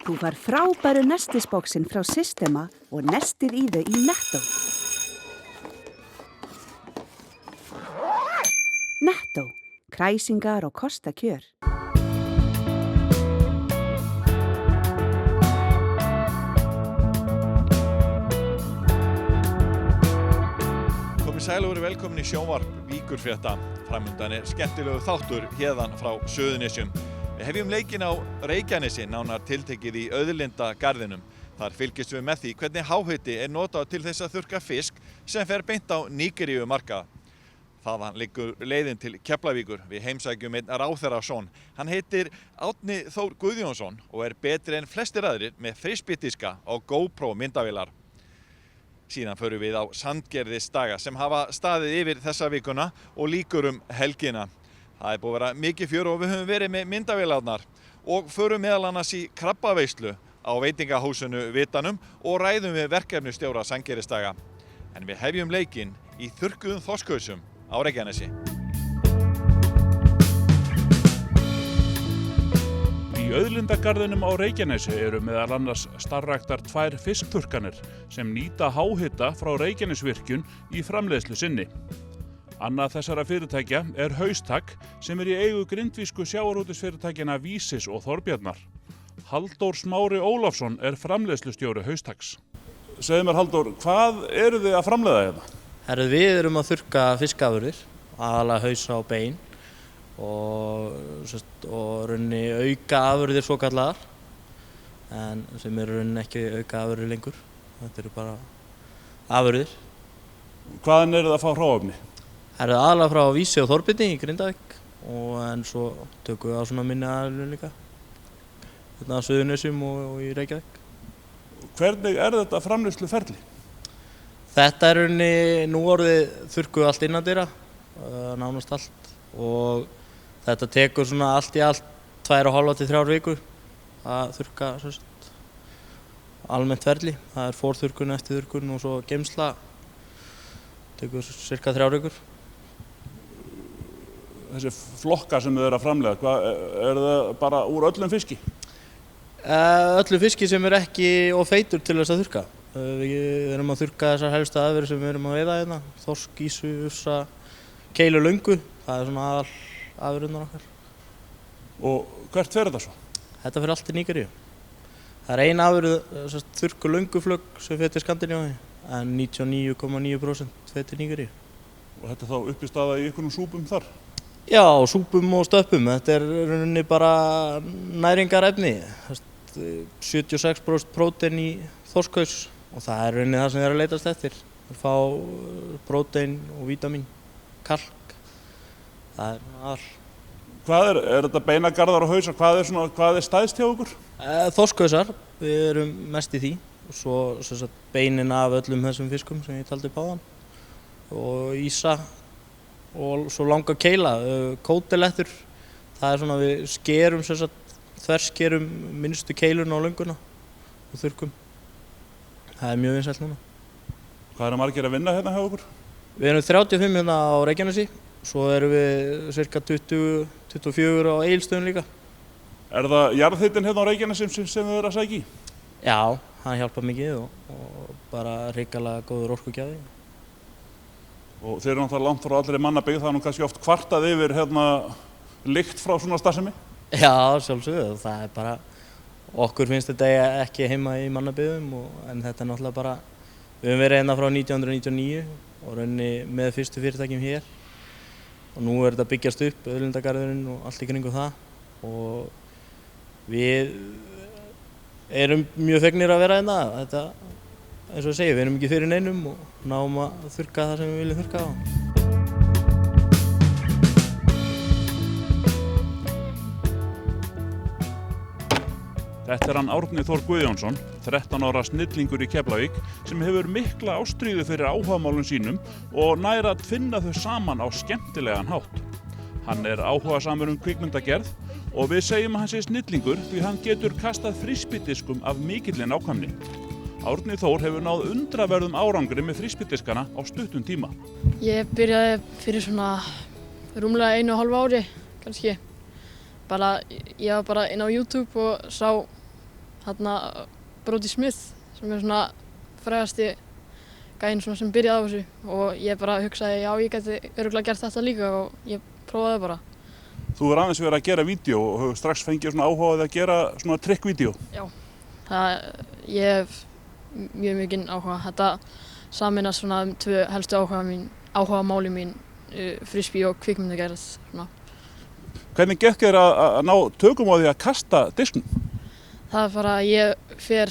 Þú fær frábæru nestisboxin frá Systema og nestið í þau í Netto. Netto, kræsingar og kostakjör. Komið sæl og verið velkomin í sjónvarp Víkurfrétta. Framundan skemmtilegu þáttur héðan frá Suðurnesjum. Við hefjum leikinn á Reykjanesi, nánar tiltekið í Auðlindagarðinum. Þar fylgjumst við með því hvernig háhiti notað til þess að þurrka fisk sem fer beint á Nígeríumarkað. Þaðan liggur leiðin til Keflavíkur. Við heimsækjum einn ráðherrason. Hann heitir Árni Þór Guðjónsson og betri en flestir aðrir með frisbee-diska og GoPro myndavélar. Síðan förum við á Sandgerðisdaga sem hafa staðið yfir þessa vikuna og lýkur helgina. Það búið að vera mikið fjör og við höfum verið með myndavélarnar og förum meðal annars í krabbaveislu á veitingahúsinu Vitanum og ræðum við verkefnistjóra Sandgerðisdaga. En við hefjum leikinn í þurrkuðum þorskhausum á Reykjanesi. Í Auðlindagarðinum á Reykjanesi eru meðal annars starfræktar 2 fiskþurrkanir sem nýta háhita frá Reykjanesvirkjun í framleiðslu sinni. Annað þessara fyrirtækja Haustak sem í eigu grindvísku sjávarútvegsfyrirtækjanna Vísis og Þorbjarnar. Halldór Smári Ólafsson framleiðslustjóri Haustaks. Segðu mér Halldór, hvað eru þið að framleiða hérna? Við erum að þurrka fiskafurðir, aðalega hausa og bein og raunni auka afurðir svokallaðar, en sem eru raunni ekki auka afurðir lengur. Þetta eru bara afurðir. Hvaðan eru það að fá hráefni? Aðalega frá Vísi og Þorbirni í Grindavík en svo tökum við á svona minni aðilum líka. Hérna á Suðurnesjum og í Reykjavík. Hvernig þetta framleiðsluferli? Þetta raunni nú orðið þurrkuð allt innandyra, nánast allt, og þetta tekur svona allt í allt 2,5 til 3 vikur að þurrka almennt ferli. Það forþurrkun, eftirþurrkun og svo geymsla tekur cirka 3 vikur. Þessi flokkar sem þið eru að framleiða, það bara úr öllum fiski? Öllu fiski sem ekki of feitur til þess að þurrka. Við erum að þurrka þessar helstu aðferðir sem við erum að veiða hérna. Þorsk, ýsu, ufsa, keilu, löngu. Það svona aðal afurðirnar okkar. Og hvert fer þetta svo? Þetta fer allt til Nígeríu. Það ein afurð, þurrku lönguflögg sem fer til Skandinavíu, en 99,9% fer til Nígeríu. Og þetta þá uppistaða í einhvernum súpum þar? Já, súpum og stöppum. Þetta rauninni bara næringarefni. 76% prótein í þorskhaus og það rauninni það sem þeir að leitast eftir. Þeir fá prótein og vítamín, kalk. Það all. Hvað þetta beinagarðar og hausar? Hvað stæðst hjá ykkur? Þorskhausar, við erum mest í því. Og svo beinin af öllum þessum fiskum sem ég taldi upp áðan. Og ýsa og svo langa keila, kótelettur. Það svona við skerum, þverskerum minnstu keiluna á lönguna og þurrkum. Það mjög vinsælt núna. Hvað margir að vinna hérna hjá okkur? Við erum 35 hérna á Reykjanesi, svo erum við cirka 20-24 á Egilsstöðum líka. Það jarðhitinn hérna á Reykjanesi sem þið eru að sækja í? Já, hann hjálpar mikið og bara hrikalega góður orkugjafi. Og þeir eru náttúrulega langt frá allri mannabyggð, það kannski oft kvartað yfir lykt frá svona starfsemi? Já, sjálfsögðu. Það bara, okkur finnst þetta ekki heima í mannabyggðum, en þetta náttúrulega bara, við höfum verið hérna frá 1999 og raunni með fyrstu fyrirtækjum hér. Og nú þetta byggjast upp, Auðlindagarðurinn og allt í kringum það. Og við erum mjög fegnir að vera hérna. Þetta, eins og ég segi, við erum ekki fyrir neinum og náum að þurrka það sem við viljum þurrka á. Þetta hann Árni Þór Guðjónsson, 13 ára snillingur í Keflavík, sem hefur mikla ástríðu fyrir áhugamálum sínum og nær að finna þau saman á skemmtilegan hátt. Hann áhugasamur kvikmyndagerð og við segjum að hann sé snillingur því hann getur kastað frisbee-diskum af mikilli nákvæmni. Árni Þór hefur náð undraverðum árangri með frisbee-diskana á stuttum tíma. Ég byrjaði fyrir svona rúmlega 1,5 ári kannski. Ég var bara inn á YouTube og sá Brody Smith sem svona frægasti gæinn svona sem byrjaði á þessu og ég bara hugsaði já ég geti örugglega gert þetta líka og ég prófaði bara. Þú er aðeins verið að gera vídeo og hefur strax fengið svona áhugaði að gera svona trikkvídeó. Já, ég hef mjög mikinn áhuga. Þetta sameinast svona tvö helstu áhugamáli mín, frisbee og kvikmyndagerð. Hvernig gekk þér að ná tökum á því að kasta disknum? Það er bara að ég fer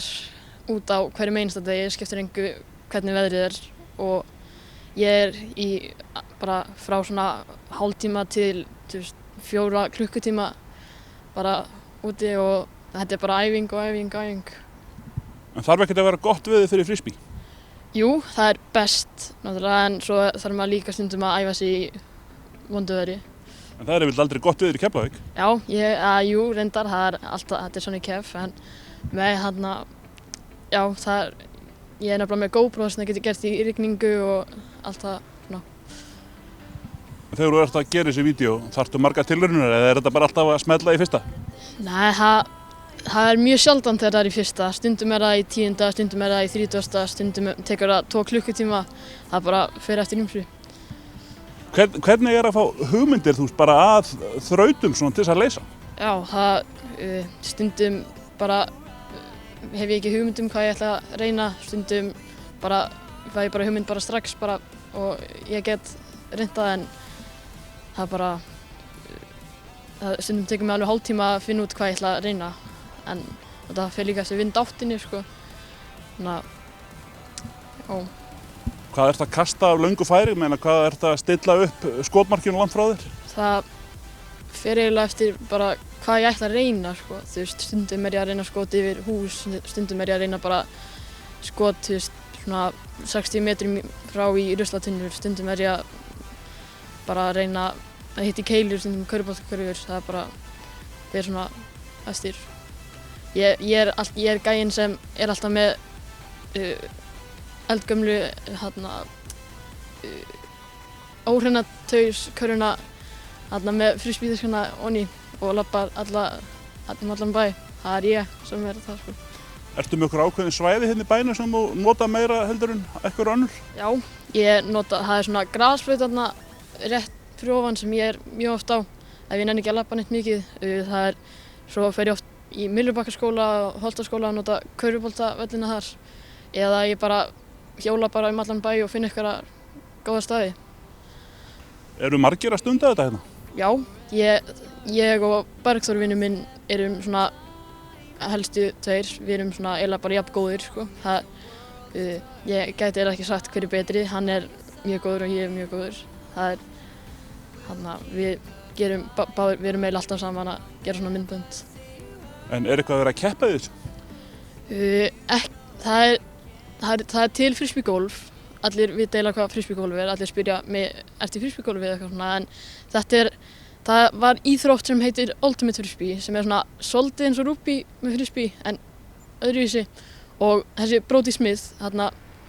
út á hverjum einasta degi, skiptir engu hvernig veðrið er og ég er bara frá svona hálftíma til 4 klukkutíma bara úti og þetta er bara æfing og æfing og æfing. En þarf ekkert að vera gott veður fyrir frisbee? Jú, það er best náttúrulega en svo þarf maður líka stundum að æfa sig í vondu veðri. En það er yfirleitt aldrei gott veður í Keflavík? Já, jú, reyndar, það er alltaf, þetta er svona í Kef en með já, ég er nefnilega með GoPro sem það getur gert í rigningu og allt það svona. Þegar þú ert að gera þessi vídeo, þarftu margar tilraunar eða er þetta bara alltaf að smella í fyrsta? Nei, það er mjög sjaldan þegar það er í fyrsta. Stundum er það í 10., stundum er það í 30., stundum tekur það 2 klukkutíma. Það bara fer eftir ýmsu. Hvernig er að fá hugmyndir þú veist bara að þrautum svona til þess að leysa? Já, stundum bara hef ég ekki hugmynd hvað ég ætla að reyna. Stundum bara fæ ég bara hugmynd bara strax bara og ég get reynt það en það bara stundum tekur mig alveg hálftíma að finna út hvað ég ætla að reyna en það fer líka eftir vindáttinni sko. Hvað ertu að kasta af löngu færi? Hvað ertu að stilla upp skotmarkinu langt frá þér? Það fer eiginlega eftir bara hvað ég ætla að reyna sko. Þú veist, stundum er ég að reyna skot yfir hús, stundum er ég að reyna bara skot þú veist, svona 60 metrum frá í ruslatunnur, stundum er ég að bara reyna að hitta í keilur, stundum körfuboltakörfur, það er bara, það er svona eftir. Ég er gæinn sem er alltaf með eldgömlu óhreinatauskörfuna með frisbee-diskana onni og labbar allan bæ. Það er ég sem er það sko. Ertu með okkur ákveðin svæði hérna í bænum sem þú nota meira heldur en eitthvað önnur? Já, það er svona grasflaut þarna rétt fyrir ofan sem ég er mjög oft á ef ég nenni ekki að labba neitt mikið. Svo fer ég oft í Myllubakkaskóla og Holtaskóla að nota körfuboltavellina þar eða ég bara hjóla bara allan bæ og finna einhverja góða staði. Eru margir að stunda þetta hérna? Já, ég og Bergþór vinur minn erum svona helstu tveir, við erum svona eiginlega bara jafn góðir sko. Ég gæti eiginlega ekki sagt hver er betri, hann er mjög góður og ég er mjög góður. Við erum eiginlega alltaf saman að gera svona myndbönd. En er eitthvað að vera að keppa í þessu? Það er til frisbeegolf, allir vita eiginlega hvað frisbeegolf er, allir spyrja mig eftir frisbeegolfi eða eitthvað svona en það var íþrótt sem heitir Ultimate Frisbee sem er svona svolítið eins og rugby með frisbee en öðruvísi og þessi Brody Smith,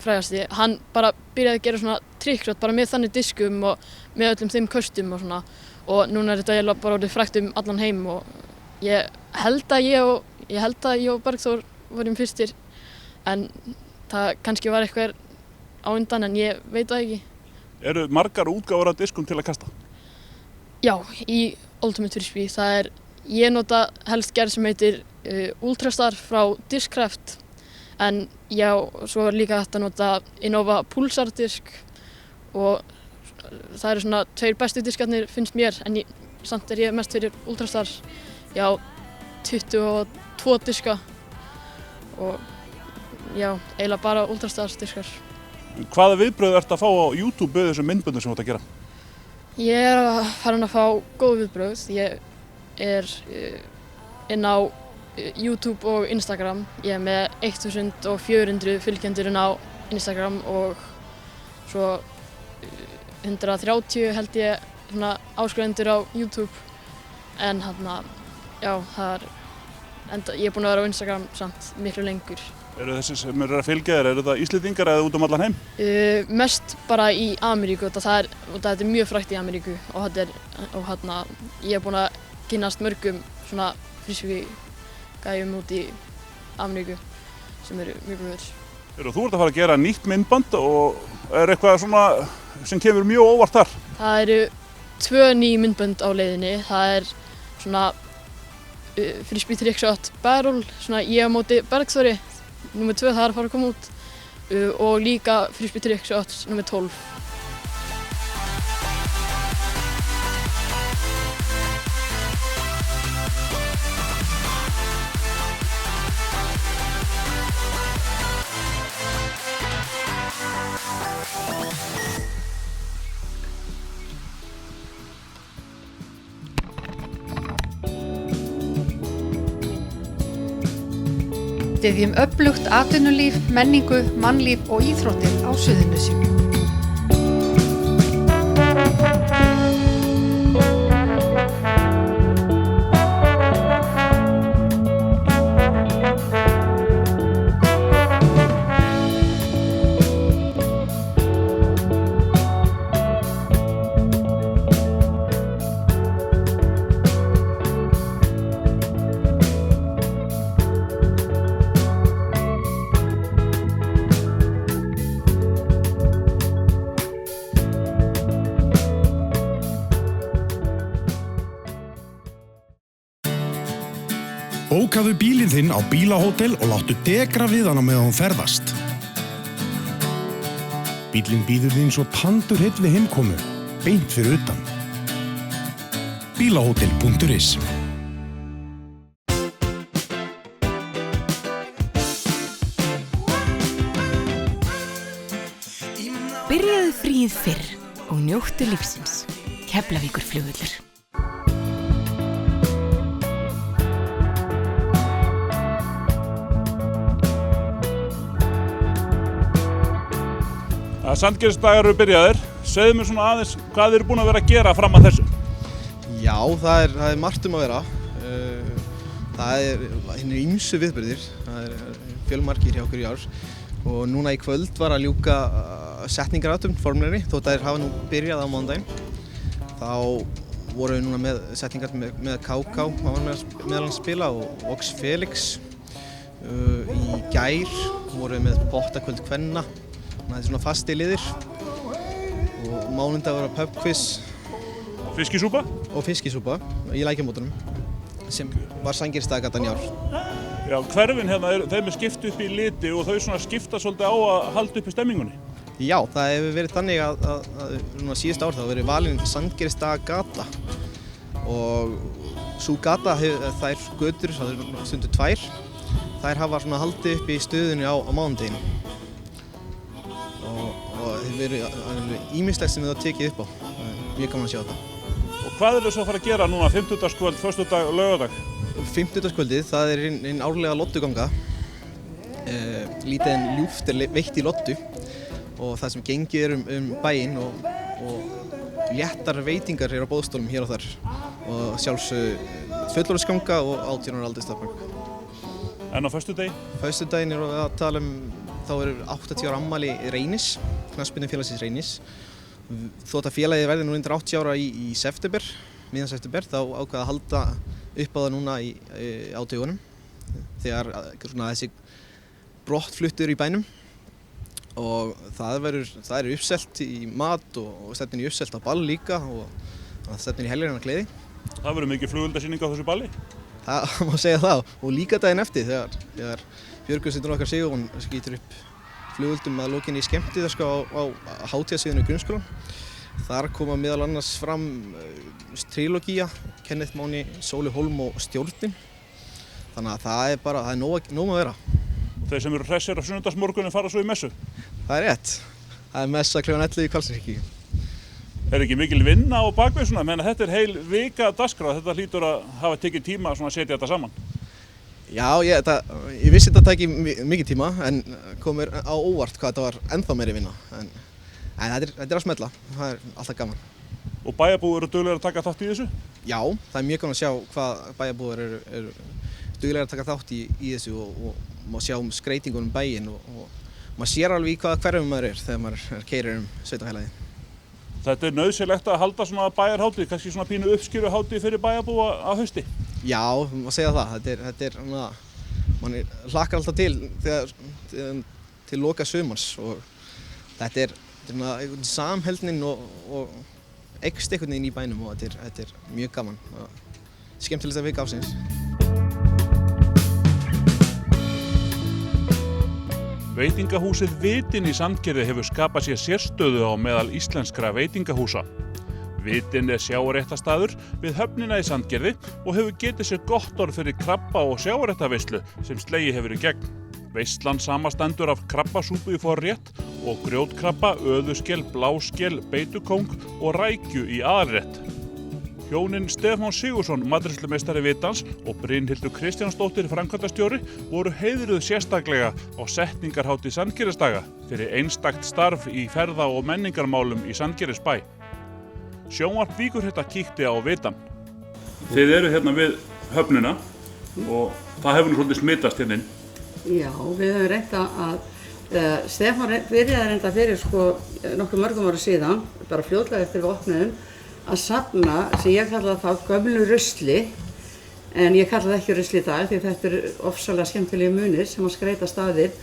frægasti, hann bara byrjaði að gera svona trikkshot bara með þannig diskum og með öllum þeim köstum og svona og núna er þetta eiginlega bara orðið frægt allan heim og ég held að ég og Bergþór vorum fyrstir en það kannski var eitthvað á undan en ég veit það ekki. Eru margar útgáfur af diskum til að kasta? Já, í Ultimate Frisbee, ég nota helst gerð sem heitir Ultrastar frá Discraft en já, svo er líka hægt að nota Innova Pulsar disk og það eru svona 2 bestu diskarnir finnst mér en samt er ég mest fyrir Ultrastar, já 22 diska og já, eiginlega bara Ultrastars diskar. Hvaða viðbrögð ertu að fá á YouTube við þessum myndböndum sem þú ert að gera? Ég er farin að fá góð viðbrögð. Ég er inn á YouTube og Instagram. Ég er með 1400 fylgjendur inn á Instagram og svo 130 held ég svona áskrifendur á YouTube. En já, ég er búinn að vera á Instagram samt miklu lengur. Eru þessi sem eru að fylgja þér, eru það Íslendingar eða út allan heim? Mest bara í Ameríku, þetta er mjög frægt í Ameríku og ég er búinn að kynnast mörgum svona frisbee gæjum út í Ameríku sem eru mjög góðir. Þú ert að fara að gera nýtt myndband og er eitthvað svona sem kemur mjög óvart þar? Það eru 2 ný myndbönd á leiðinni. Það er svona Frisbee Trickshot Battle, svona ég á móti Bergþóri, nr. 2, það er að fara að koma út og líka Frisbee Trickshot nr. 12. Styðjum öflugt atvinnulíf, menningu, mannlíf og íþróttir á Suðurnesjum. Bókaðu bílinn þinn á bílahótel og láttu degra við hann á meðan hún ferðast. Bíllinn bíður þín svo tandur heill við heimkomu, beint fyrir utan. Bílahótel.is. Byrjaðu fríið fyrr og njóttu lífsins. Keflavíkurflugvöllur. Sandgerðisdagar eru byrjaðir. Segðu mér svona aðeins hvað þið eru búin að vera að gera fram að þessu. Já, það er margt að vera. Það er hinir ýmsu viðburðir. Það er fjölmargir hjá okkur í ár. Og núna í kvöld var að ljúka setningarathöfn formlegri, þótt að hafa nú byrjað á mánudaginn. Þá vorum við núna með setningar með KK, hann var meðal annars spila, og Vox Felix. Í gær vorum við með bottakvöld kvenna. Það er svona fasti liðir og mánudag var pubquiz. Fiskisúpa? Og fiskisúpa í lækjamótunum sem var Sandgerðisdagagatan í ár. Já, hverfin hérna, þeim er skipt upp í liti og þau svona skipta svolítið á að halda uppi stemmingunni. Já, það hefur verið þannig að síðust ár þá hefur verið valin Sandgerðisdagagata og sú gata, þær götur, það er stundu 2, þær hafa svona haldið uppi í stöðunni á mánudaginn. Og það hefur verið ýmislegt sem við hafa tekið upp á. Það er mjög gaman að sjá þetta. Og hvað eru þið svo að fara að gera núna 50-dagskvöld, föstudag og laugardag? 50-dagskvöldið, það er hinn árlega lottuganga. Lítið en ljúft er veitt í lottu og það sem gengið um bæinn og léttar veitingar á boðstólum hér og þar. Og sjálfsögðu fullorðinsganga og 18 ára aldurstakmark. En á föstudegi? Föstudaginn erum við að tala þá er 80 ára afmæli Reynis, knattspyrnufélagsins Reynis. Þótt að félagið verði nú undir 80 ára í september, miðjan september, þá ákvað að halda upp á það núna á dögunum. Þegar þessi brottfluttur í bænum. Og það er uppselt í mat og stefnir í uppselt á ball líka og stefnir í helgarina klæði. Það verður mikið flugeldasýning á þessu balli? Það má segja það og líka daginn eftir þegar Björgvin okkar Sigurjón skýtur upp flugöldum að lokinni í skemmtidagskrá á hátíðasviðinu í grunnskólanum. Þar koma meðal annars fram trilógía, Kenneth Máni, Sóli Hólm og Stjórnin. Þannig að það er nóg að vera. Og þeir sem eru hressir á sunnudagsmorgunin fara svo í messu? Það er rétt. Það er messa kl. 11 í Hvalsneskirkju. Er ekki mikil vinna á bakvið svona? Menna þetta er heil vika dagskrá, þetta hlýtur að hafa tekið tíma að setja þetta saman. Já, ég vissi þetta tæki mikið tíma en kom mér á óvart hvað þetta var ennþá meiri vinna. En þetta er að smella, það er alltaf gaman. Og bæjarbúar eru duglegir að taka þátt í þessu? Já, það er mjög gaman að sjá hvað bæjarbúar eru duglegir að taka þátt í þessu og má sjá skreytingunum bæinn og maður sér alveg í hvaða hverfum maður er þegar maður keyrir sveitafélagið. Þetta er nauðsynlegt að halda svona bæjarhátíð, kannski svona pínu uppskýruhátíð fyrir bæjarbúa að hausti? Já, má segja það. Þetta er mann hlakkar alltaf til loka sumars og þetta samheldnin og eykst einhvern veginn í bænum og þetta mjög gaman og skemmtilegsta vika ársins. Veitingahúsið Vitinn í Sandgerði hefur skapað sér sérstöðu á meðal íslenskra veitingahúsa. Vitinn sjávarréttastaður við höfnina í Sandgerði og hefur getið sér gott orð fyrir krabba- og sjávarréttaveislu sem slegið hefur í gegn. Veislan samastendur af krabbasúpu í forrétt og grjótkrabba, öðuskel, bláskel, beitukóng og rækju í aðalrétt. Hjónin Stefán Sigurðsson, matreiðslumeistari Vitans og Brynhildur Kristjánsdóttir, framkvæmdastjóri, voru heiðruð sérstaklega á setningarhátíð Sandgerðisdaga fyrir einstakt starf í ferða- og menningarmálum í Sandgerðisbæ. Sjónvarp Víkurfrétta kíkti á Vitan. Þið eru hérna við höfnina og það hefur nú svolítið smitast hérna inn. Já, við höfum reynt að Stefán byrjaði reynda fyrir nokkuð mörgum ára síðan, bara fljótlega eftir við opnuðum, að safna, sem ég kallaði þá gömlu rusli, en ég kallaði ekki rusli í dag því þetta eru ofsalega skemmtilegi munir sem að skreita staðir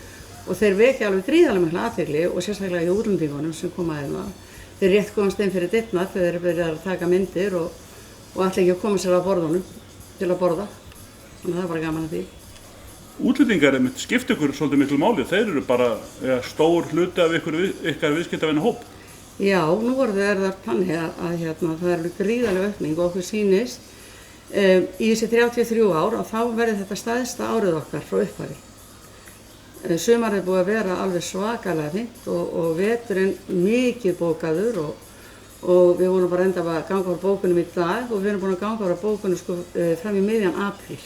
og þeir vekja alveg gríðarlega mikla athygli og sérstaklega í útlendingunum sem koma hérna. Þeir rétt komast inn fyrir dyrnar þegar þeir byrja að taka myndir og ætla ekki að koma sér að borðunum til að borða, þannig að það er bara gaman að því. Útlendingar skipta ykkur svolítið miklu máli, þeir eru bara stór hluti af ykkar viðskiptavina hóp. Já, nú er það þannig að það er gríðarleg aukning og okkur sýnist í þessi 33 ár að þá verði þetta stærsta árið okkar frá upphafi. Sumarið er búið að vera alveg svakalega fínt og veturinn mikið bókaður og við vorum bara enda að ganga á bókunum í dag og við erum búin að ganga á bókunum fram í miðjan apríl.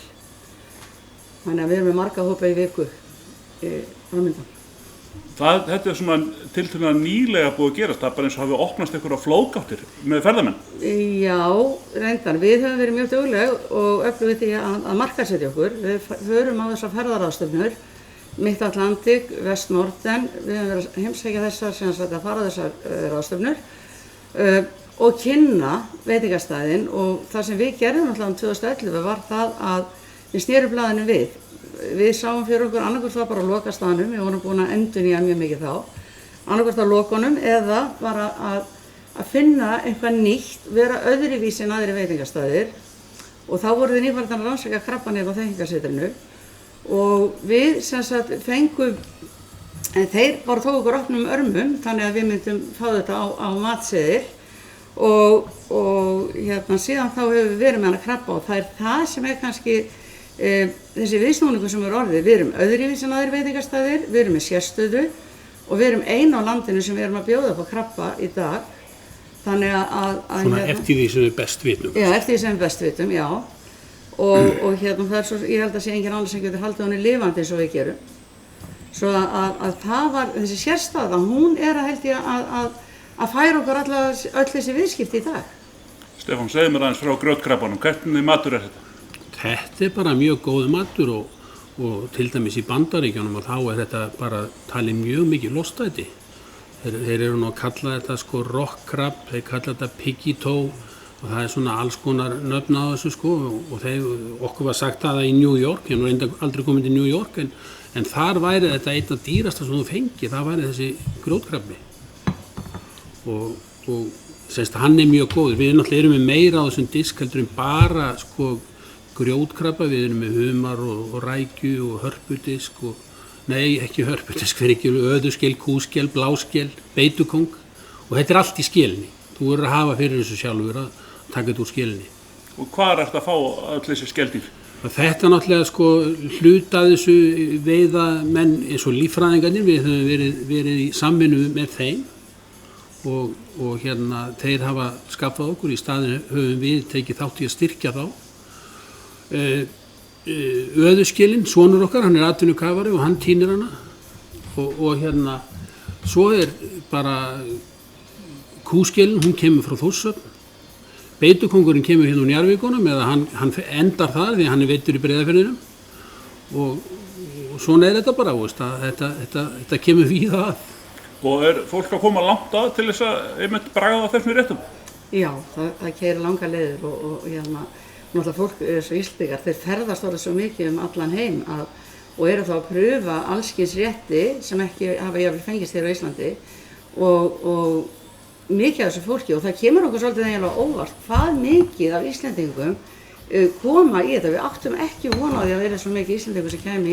Þannig að við erum með marga hópa í viku framöndan. Þetta er svona tiltölulega nýlega búið að gerast, það er bara eins og hafi opnast einhverja flóðgáttir með ferðamenn. Já, reyndar. Við höfum verið mjög dugleg og öflugir því að markaðssetja okkur. Við förum á þessar ferðaráðstefnur, Mitt-Atlantik, Vest-Norden. Við höfum verið að heimsækja þessar, að fara á þessar ráðstefnur og kynna veitingastæðin og það sem við gerðum alltaf 2011 var það að við snerum blaðinu við. Við sáum fyrir okkur annarkvort það bara að loka staðnum, við vorum búin að endurnýja mjög mikið þá, annarkvort að lokunum eða bara að finna eitthvað nýtt, vera öðruvísi en aðri veitingastæðir og þá voru við nýfarnir að rannsaka krabbaneið á þekkingarsetrinu og við sem sagt fengum, þeir bara tóku okkur opnum örmum þannig að við myndum fá þetta á matseðil og síðan þá hefur við verið með hana krabba og það er það sem er kannski þessi viðsnúningu sem er orðið, við erum öðruvísi en aðrir veitingastæðir, við erum með sérstöðu og við erum einu á landinu sem við erum að bjóða upp á krabba í dag. Þannig að svona eftir því sem við best vitum. Já, eftir því sem við best vitum, já. Og það er svo, ég held að sé engin annar sem getur haldið honum lifandi eins og við gerum. Svo að það var, þessi sérstaða, hún er að held ég að færa okkur öll þessi viðskipti í dag. Stefán, segðu mér aðeins frá grjótkrabbanum, hvernig matur er þetta? Þetta er bara mjög góð matur og til dæmis í Bandaríkjunum og þá er þetta bara talið mjög mikið lostæti. Þeir eru nú að kalla þetta rockkrab, þeir kalla þetta piggy toe og það er svona alls konar nöfn á þessu og okkur var sagt það í New York, ég hef nú aldrei komið til New York en þar væri þetta einn af dýrasta sem þú fengi, það væri þessi grjótkrabbi og semst hann er mjög góður, við náttúrulega erum með meira á þessum disk heldur en bara grjótkrabba, við erum með humar og rækju og hörpudisk nei, ekki hörpudisk, öðuskel, kúskel, bláskel, beitukóng og þetta er allt í skelinni. Þú verður að hafa fyrir þessu sjálfur að taka þetta úr skelinni. Og hvað ertu að fá öll þessi skeldýr? Þetta náttúrulega hluta þessu veiðamenn eins og líffræðingarnir, við höfum verið í samvinnu með þeim og þeir hafa skapað okkur, í staðinn höfum við tekið þátt í að styrkja þá. Öðuskilinn, sonur okkar, hann er atvinnukafari og hann tínir hana og svo er bara kúskilinn, hún kemur frá Þórshöfn, beitukóngurinn kemur hérna úr Njarðvíkunum eða hann endar þar því hann er veiddur í Breiðafirðinum og svona er þetta bara, þetta kemur víða að. Og er fólk að koma langt að til þess að einmitt bragða þessum í réttum? Já, það keyrir langar leiðir og náttúrulega fólk, svo Íslendingar, þeir ferðast orðið svo mikið allan heim að og eru þá að pröfa allskyns rétti sem ekki hafa jafnvel fengist hér á Íslandi og mikið af þessu fólki og það kemur okkur svolítið eiginlega óvart hvað mikið af Íslendingum koma í þetta. Við áttum ekki von á því að vera svo mikið Íslendingur sem kæmi í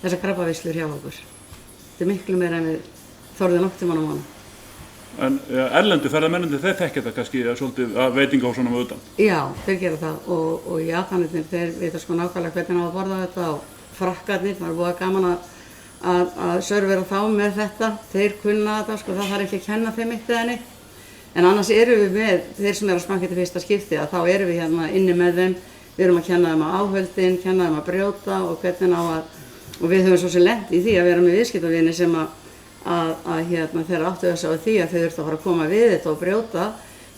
þessa krabbaveislur hjá okkur. Þetta miklu meira en við þorðum nokkuð tímann á mánu. En erlendu ferðamennirnir, þeir þekkja þetta kannski svolítið að veitingahúsunum utan? Já, þeir gera það og Japanirnir, þeir vita sko nákvæmlega hvernig á að borða þetta og frakkarnir, það er búið gaman að servera þá með þetta. Þeir kunna þetta, sko, það þarf ekki að kenna þeim eitt eða neitt. En annars erum við með, þeir sem eru að smakka þetta fyrsta skipti, að þá erum við hérna inni með þeim. Við erum að kenna þeim á áhöldin, kenna þeim að brjóta og hvernig á og við höfum svo sem lent í því að vera með viðskiptavini sem hérna, þeir áttu þess að því að þau þurftu að fara að koma við þetta og brjóta,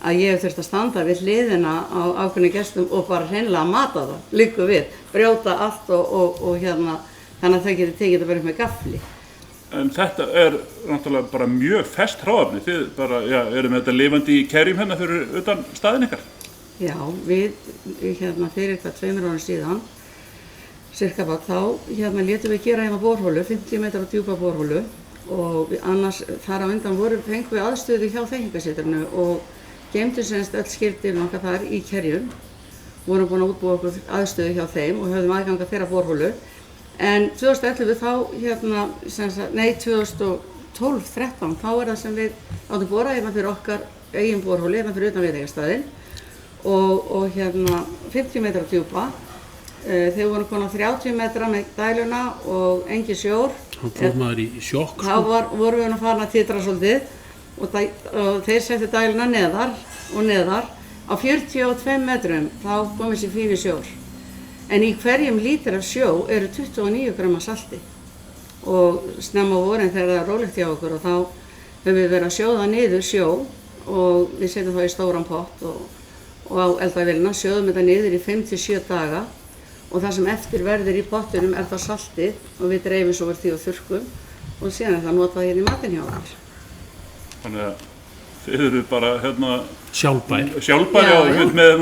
að ég þurfti að standa við hliðina á ákveðnum gestum og bara hreinlega að mata það, líka við, brjóta allt og hérna, þannig að þau geti tekið þetta bara upp með gafli. En þetta náttúrulega bara mjög fest hráefni, þið bara, eru með þetta lifandi í kerjum hérna fyrir utan staðinn ykkar? Já, við hérna fyrir 2 árum síðan, cirka bak, þá hérna létum við gera hérna borhólu, 50 metrar djúpa borhólu og annars þar á undan fengum við aðstöðu hjá þekkingarsetrinu og geymdum semst öll skildirinn okkar þar í kerjum. Vorum búin að útbúa okkur aðstöðu hjá þeim og höfðum aðgang að þeirra borhólu. En 2011 þá hérna, 2012-13 þá það sem við áttum borað hérna fyrir okkar eigin borhólu, hérna fyrir utan veitingastaðinn og hérna 50 metrar djúpa. Þegar vorum konar 30 metra með dæluna og engin sjór. Þá fór maður í sjokk. Þá vorum við að fara að titra svolítið og þeir settu dæluna neðar og neðar. Á 42 metrum þá kom þessi fíni sjór. En í hverjum lítur af sjó eru 29 grömm af salti. Og snemma á vorin þegar það er rólegt hjá okkur og þá höfum við verið að sjóða niður sjó og við setjum þá í stóran pott og á eldavélina sjóðum þetta niður í 5-7 daga. Og það sem eftir verður í pottunum það saltið og við dreifum svo verið því og þurrkum og síðan það notað hérna í matinn hjá okkur. Þannig að þið eru bara hérna sjálfbær með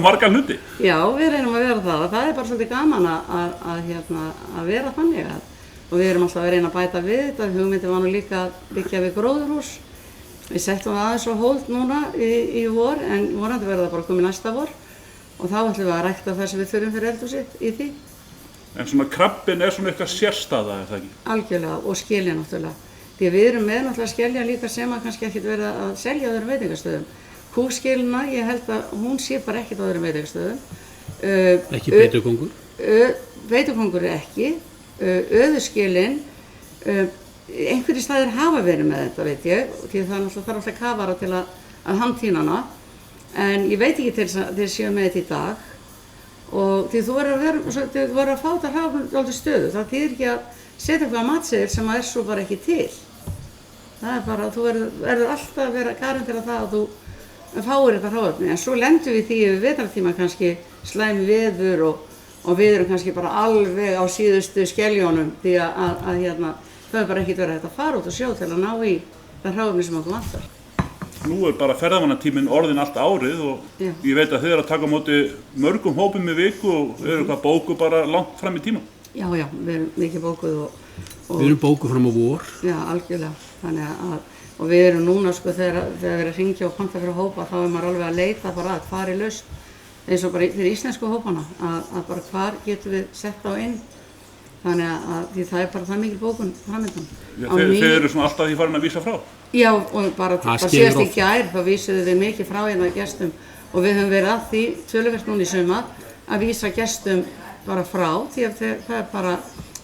marga hluti. Já, við reynum að vera það og það er bara svolítið gaman að vera þannig og við erum alltaf að reyna að bæta við þetta. Hugmyndin var nú líka að byggja við gróðurhús. Við settum það aðeins á hold núna í vor en vonandi verður það bara komið næsta vor. Og þá ætlum við að rækta það sem við þurfum fyrir eldhúsið í því. En svona krabbin svona eitthvað sérstæða, það ekki? Algjörlega, og skelja náttúrulega. Því við erum með náttúrulega skelja líka sem að kannski ekkert verið að selja á öðrum veitingastöðum. Kúskelina, ég held að hún sé bara ekkert á öðrum veitingastöðum. Ekki beitukóngur? Beitukóngur ekki. Öðurskelin, einhverjir staðir hafa verið með þetta, veit ég. Því það þarf alltaf kafara til að handtína hana. En ég veit ekki til þess að þeir séu með þetta í dag og því þú verður að fá þetta hraðum stöðu. Það þýðir ekki að setja eitthvað matseðil sem að svo bara ekki til. Það er bara að þú verður alltaf að vera garantera það að þú fáir þetta hráefni. En svo lendum við því yfir vetrartíma kannski slæm veður og við erum kannski bara alveg á síðustu skeljónum því að hérna, það er bara ekkert verið að fara út og sjó til að ná í það hráefni sem okkur vantar. Nú bara ferðamannatíminn orðinn allt árið og ég veit að þið eru að taka á móti mörgum hópum í viku og eru hvað bókuð bara langt fram í tíma. Já, við erum mikið bókuð og við erum bókuð fram á vor. Já, algjörlega. Þannig og við erum núna sko þegar við erum að hringja og panta fyrir hópa þá maður alveg að leita bara að hvar er lausn eins og bara fyrir íslensku hópana að bara hvar getum við sett á inn. Þannig að því það er bara það mikil bókun framöndan. Þið eru svona alltaf því farin að vísa frá? Já, og bara síðast í gær þá vísuðu við mikið frá hérna gestum og við höfum verið að því töluvert núna í sumar að vísa gestum bara frá því að það er bara,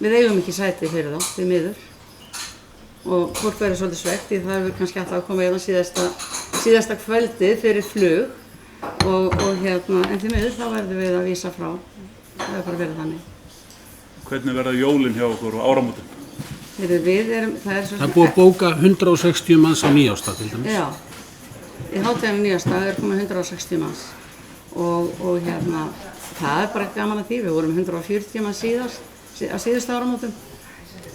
við eigum ekki sæti fyrir þá, því miður. Og fólk verður svolítið svegt því það hefur kannski alltaf að koma hérna síðasta kvöldið fyrir flug og hérna, en því miður þá verðum við að vísa frá. Það er bara verið þannig. Hvernig verða jólin hjá okkur og áramótin? Það er búið að bóka 160 manns á nýjársdag til dæmis. Já, í hátíðinni nýjársdag komið 160 manns og hérna, það er bara gaman að því, við vorum 140 manns á síðustu áramótum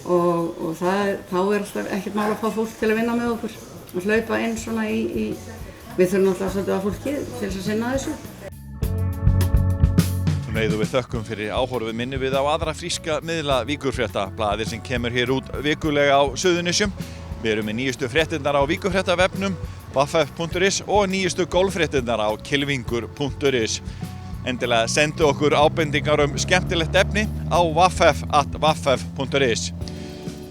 og þá er alltaf ekkert mál að fá fólk til að vinna með okkur og hlaupa inn svona við þurfum alltaf svolítið að fólki til þess að sinna þessu. Við þökkum fyrir áhorfið minni við á aðra fríska miðla Víkurfrétta, blaðið sem kemur hér út vikulega á Suðurnesjum. Við erum með nýjustu fréttirnar á Víkurfréttavefnum, vaff.is og nýjustu golffréttirnar á kylfingur.is. Endilega sendu okkur ábendingar skemmtilegt efni á vaff@vaff.is.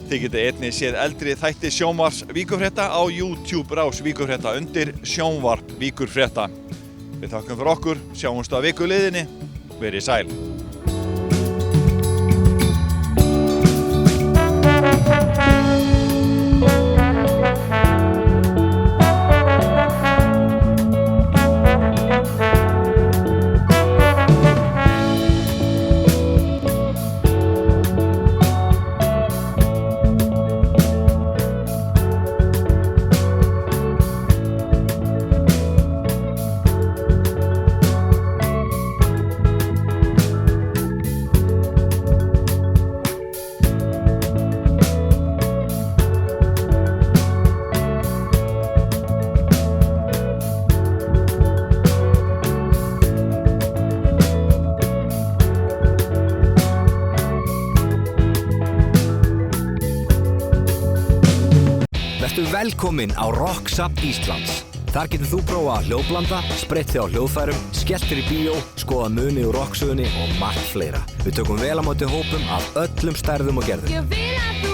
Þið getið einnig séð eldri þætti sjónvarps Víkurfrétta á YouTube rás Víkurfrétta undir sjónvarp Víkurfrétta. Við þakkum fyrir okkur, sjáumst á vikuliðinni. Verið sæl. Velkomin á Rock Safn Íslands. Þar getur þú prófað hljóðblanda, spreytt þig á hljóðfærum, skellt þér í bíó, skoða muni úr rocksögunni og margt fleira. Við tökum vel á móti hópum af öllum stærðum og gerðum. Ég vil að þú